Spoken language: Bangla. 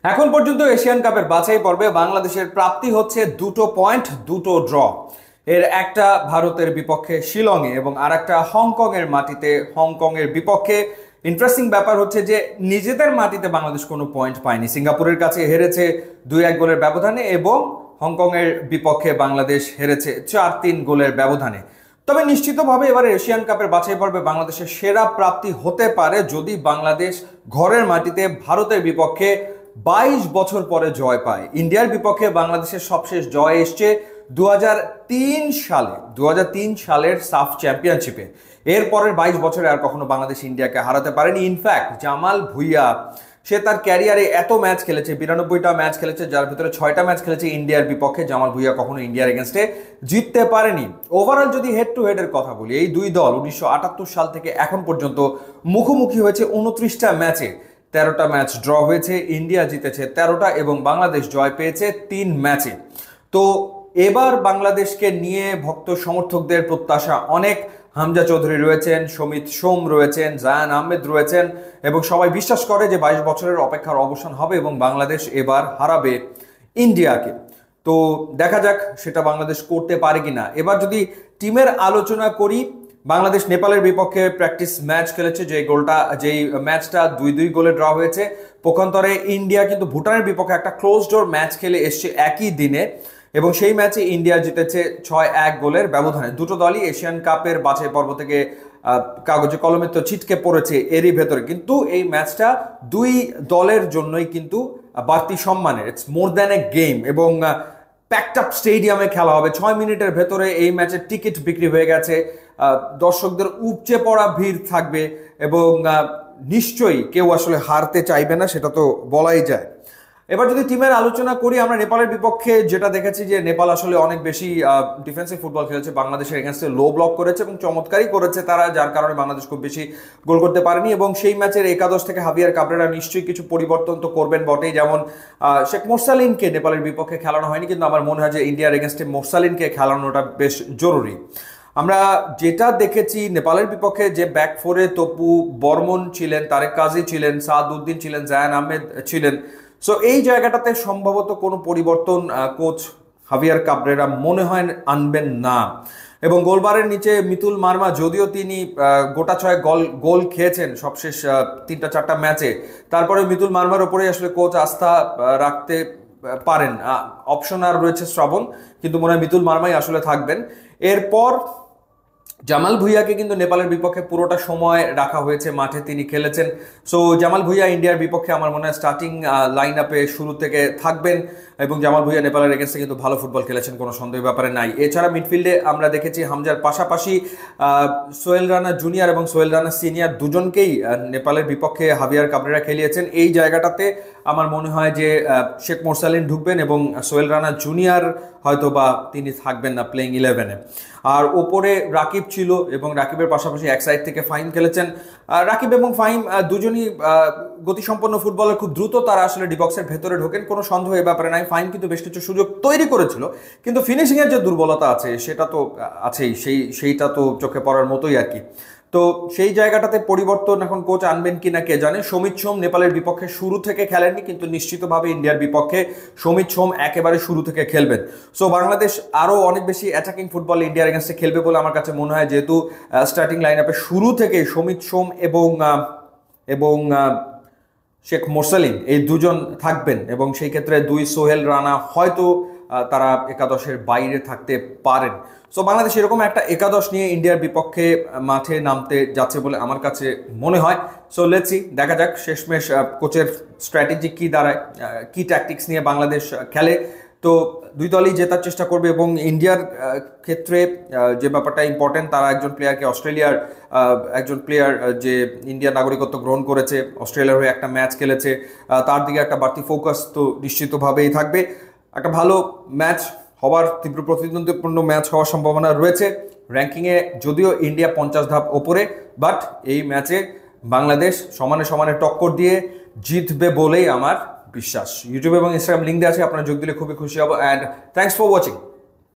এখন পর্যন্ত এশিয়ান কাপের বাছাই পর্বে বাংলাদেশের প্রাপ্তি হচ্ছে 2 পয়েন্ট, 2 ড্র। এর একটা ভারতের বিপক্ষে শিলংয়ে এবং আর একটা হংকং এর মাটিতে, হংকং এর বিপক্ষে। ইন্টারেস্টিং ব্যাপার হচ্ছে যে নিজেদের মাটিতে বাংলাদেশ কোনো পয়েন্ট পায়নি, সিঙ্গাপুরের কাছে হেরেছে 2-1 গোলের ব্যবধানে এবং হংকং এর বিপক্ষে বাংলাদেশ হেরেছে 4-3 গোলের ব্যবধানে। তবে নিশ্চিতভাবে এবারে এশিয়ান কাপের বাছাই পর্বে বাংলাদেশের সেরা প্রাপ্তি হতে পারে যদি বাংলাদেশ ঘরের মাটিতে ভারতের বিপক্ষে 22 বছর পরে জয় পায়। ইন্ডিয়ার বিপক্ষে বাংলাদেশের সবশেষ জয় এসছে 2003 সালে, 2003 সালের সাফ চ্যাম্পিয়নশিপে। এরপরের 22 বছরে আর কখনো বাংলাদেশ ইন্ডিয়াকে হারাতে পারেনি। ইনফ্যাক্ট জামাল ভুঁইয়া, সে তার ক্যারিয়ারে এত ম্যাচ খেলেছে, 92টা ম্যাচ খেলেছে, যার ভিতরে 6টা ম্যাচ খেলেছে ইন্ডিয়ার বিপক্ষে। জামাল ভুঁইয়া কখনো ইন্ডিয়ার এগেনস্টে জিততে পারেনি। ওভারঅল যদি হেড টু হেডের কথা বলি, এই দুই দল 1978 সাল থেকে এখন পর্যন্ত মুখোমুখি হয়েছে 29টা ম্যাচে। 13টা ম্যাচ ড্র হয়েছে, ইন্ডিয়া জিতেছে 13টা এবং বাংলাদেশ জয় পেয়েছে 3 ম্যাচে। তো এবার বাংলাদেশকে নিয়ে ভক্ত সমর্থকদের প্রত্যাশা অনেক। হামজা চৌধুরী রয়েছেন, সমিত সোম রয়েছেন, জায়ান আহমেদ রয়েছেন এবং সবাই বিশ্বাস করে যে 22 বছরের অপেক্ষার অবসান হবে এবং বাংলাদেশ এবার হারাবে ইন্ডিয়াকে। তো দেখা যাক সেটা বাংলাদেশ করতে পারে কিনা। এবার যদি টিমের আলোচনা করি, বাংলাদেশ নেপালের বিপক্ষে প্র্যাকটিস ম্যাচ খেলেছে, যেই ম্যাচটা 2-2 গোলে ড্র হয়েছে। পক্ষান্তরে ইন্ডিয়া কিন্তু ভুটানের বিপক্ষে একটা ক্লোজ ডোর ম্যাচ খেলে এসছে একই দিনে এবং সেই ম্যাচে ইন্ডিয়া জিতেছে 6-1 গোলের ব্যবধানে। দুটো দলই এশিয়ান কাপের বাছাই পর্ব থেকে কাগজে কলমে তো ছিটকে পড়েছে এরই ভেতরে, কিন্তু এই ম্যাচটা দুই দলের জন্যই কিন্তু বাড়তি সম্মানের। It's more than a game এবং প্যাকড আপ স্টেডিয়ামে খেলা হবে। 6 মিনিটের ভেতরে এই ম্যাচের টিকিট বিক্রি হয়ে গেছে। দর্শকদের উপচে পড়া ভিড় থাকবে এবং নিশ্চয়ই কেউ আসলে হারতে চাইবে না, সেটা তো বলাই যায়। এবার যদি টিমের আলোচনা করি, আমরা নেপালের বিপক্ষে যেটা দেখেছি যে নেপাল আসলে অনেক বেশি ডিফেন্সিভ ফুটবল খেলেছে, বাংলাদেশের এগেনস্টে লো ব্লক করেছে এবং চমৎকারই করেছে তারা, যার কারণে বাংলাদেশ খুব বেশি গোল করতে পারেনি। এবং সেই ম্যাচের একাদশ থেকে হাভিয়ার কাবরেরা নিশ্চয়ই কিছু পরিবর্তন তো করবেন বটেই, যেমন শেখ মোরসালিনকে নেপালের বিপক্ষে খেলানো হয়নি, কিন্তু আমার মনে হয় যে ইন্ডিয়ার এগেনস্টে মোরসালিনকে খেলানোটা বেশ জরুরি। আমরা যেটা দেখেছি নেপালের বিপক্ষে যে ব্যাক ফোরে তপু বর্মন ছিলেন, তারেক কাজী ছিলেন, সাদ উদ্দিন ছিলেন, জায়ান আহমেদ ছিলেন। সো এই জায়গাটাতে সম্ভবত কোনো পরিবর্তন কোচ হাভিয়ার কাবরেরা মনে হয় আনবেন না। এবং গোলবারের নিচে মিতুল মার্মা, যদিও তিনি গোটা 6 গোল খেয়েছেন সবশেষ 3-4টা ম্যাচে, তারপরে মিতুল মার্মার ওপরেই আসলে কোচ আস্থা রাখতে পারেন। অপশন আর রয়েছে শ্রাবণ, কিন্তু মনে হয় মিতুল মার্মাই আসলে থাকবেন। এরপর জামাল ভুঁইয়াকে কিন্তু নেপালের বিপক্ষে পুরোটা সময় রাখা হয়েছে মাঠে, তিনি খেলেছেন। সো জামাল ভুঁইয়া ইন্ডিয়ার বিপক্ষে আমার মনে হয় স্টার্টিং লাইন আপে শুরু থেকে থাকবেন এবং জামাল ভুঁইয়া নেপালের এগেন্সে কিন্তু ভালো ফুটবল খেলেছেন, কোনো সন্দেহ ব্যাপারে নাই। এছাড়া মিডফিল্ডে আমরা দেখেছি হামজার পাশাপাশি সোহেল রানা জুনিয়র এবং সোহেল রানা সিনিয়র দুজনকেই নেপালের বিপক্ষে হাভিয়ার কাবরেরা খেলিয়েছেন। এই জায়গাটাতে আমার মনে হয় যে শেখ মোরসালিন ঢুকবেন এবং সোহেল রানা জুনিয়র হয়তো বা তিনি থাকবেন না প্লেইং 11-এ। আর ওপরে রাকিব ছিল এবং রাকিবের পাশাপাশি এক সাইড থেকে ফাহিম খেলেছেন। রাকিব এবং ফাহিম দুজনই গতিসম্পন্ন ফুটবলার, খুব দ্রুত তারা আসলে ডিবক্সের ভেতরে ঢোকেন, কোনো সন্দেহ এ ব্যাপারে নাই। ফাহিম কিন্তু বেশ কিছু সুযোগ তৈরি করেছিল, কিন্তু ফিনিশিংয়ের যে দুর্বলতা আছে সেটা তো আছেই, সেইটা তো চোখে পড়ার মতোই আর কি। তো সেই জায়গাটাতে পরিবর্তন এখন কোচ আনবেন কিনা কে জানে। সমিত সোম নেপালের বিপক্ষে শুরু থেকে খেলেননি, কিন্তু নিশ্চিতভাবে ইন্ডিয়ার বিপক্ষে সমিত সোম একেবারে শুরু থেকে খেলবেন। সো বাংলাদেশ আরও অনেক বেশি অ্যাটাকিং ফুটবল ইন্ডিয়ার এগেন্সে খেলবে বলে আমার কাছে মনে হয়, যেহেতু স্টার্টিং লাইন আপে শুরু থেকে সমিত সোম এবং শেখ মোরসালিন এই দুজন থাকবেন এবং সেই ক্ষেত্রে সোহেল রানা হয়তো তারা একাদশের বাইরে থাকতে পারেন। সো বাংলাদেশ এরকম একটা একাদশ নিয়ে ইন্ডিয়ার বিপক্ষে মাঠে নামতে যাচ্ছে বলে আমার কাছে মনে হয়। সো লেটস সি, দেখা যাক শেষমেশ কোচের স্ট্র্যাটেজি কি দাঁড়ায়, কি ট্যাকটিক্স নিয়ে বাংলাদেশ খেলে। তো দুই দলই জেতার চেষ্টা করবে এবং ইন্ডিয়ার ক্ষেত্রে যে ব্যাপারটা ইম্পর্টেন্ট, তারা একজন প্লেয়ার যে ইন্ডিয়ার নাগরিকত্ব গ্রহণ করেছে, অস্ট্রেলিয়ার হয়ে একটা ম্যাচ খেলেছে, তার দিকে একটা বাড়তি ফোকাস তো নিশ্চিতভাবেই থাকবে। একটা ভালো ম্যাচ হওয়ার, তীব্র প্রতিদ্বন্দ্বিপূর্ণ ম্যাচ হওয়ার সম্ভাবনা রয়েছে। র্যাঙ্কিংয়ে যদিও ইন্ডিয়া 50 ধাপ ওপরে, বাট এই ম্যাচে বাংলাদেশ সমানে সমানে টক্কর দিয়ে জিতবে বলেই আমার বিশ্বাস। ইউটিউব এবং ইনস্টাগ্রাম লিঙ্ক দেওয়া আছে, আপনারা যোগ দিলে খুবই খুশি হব। And thanks for watching.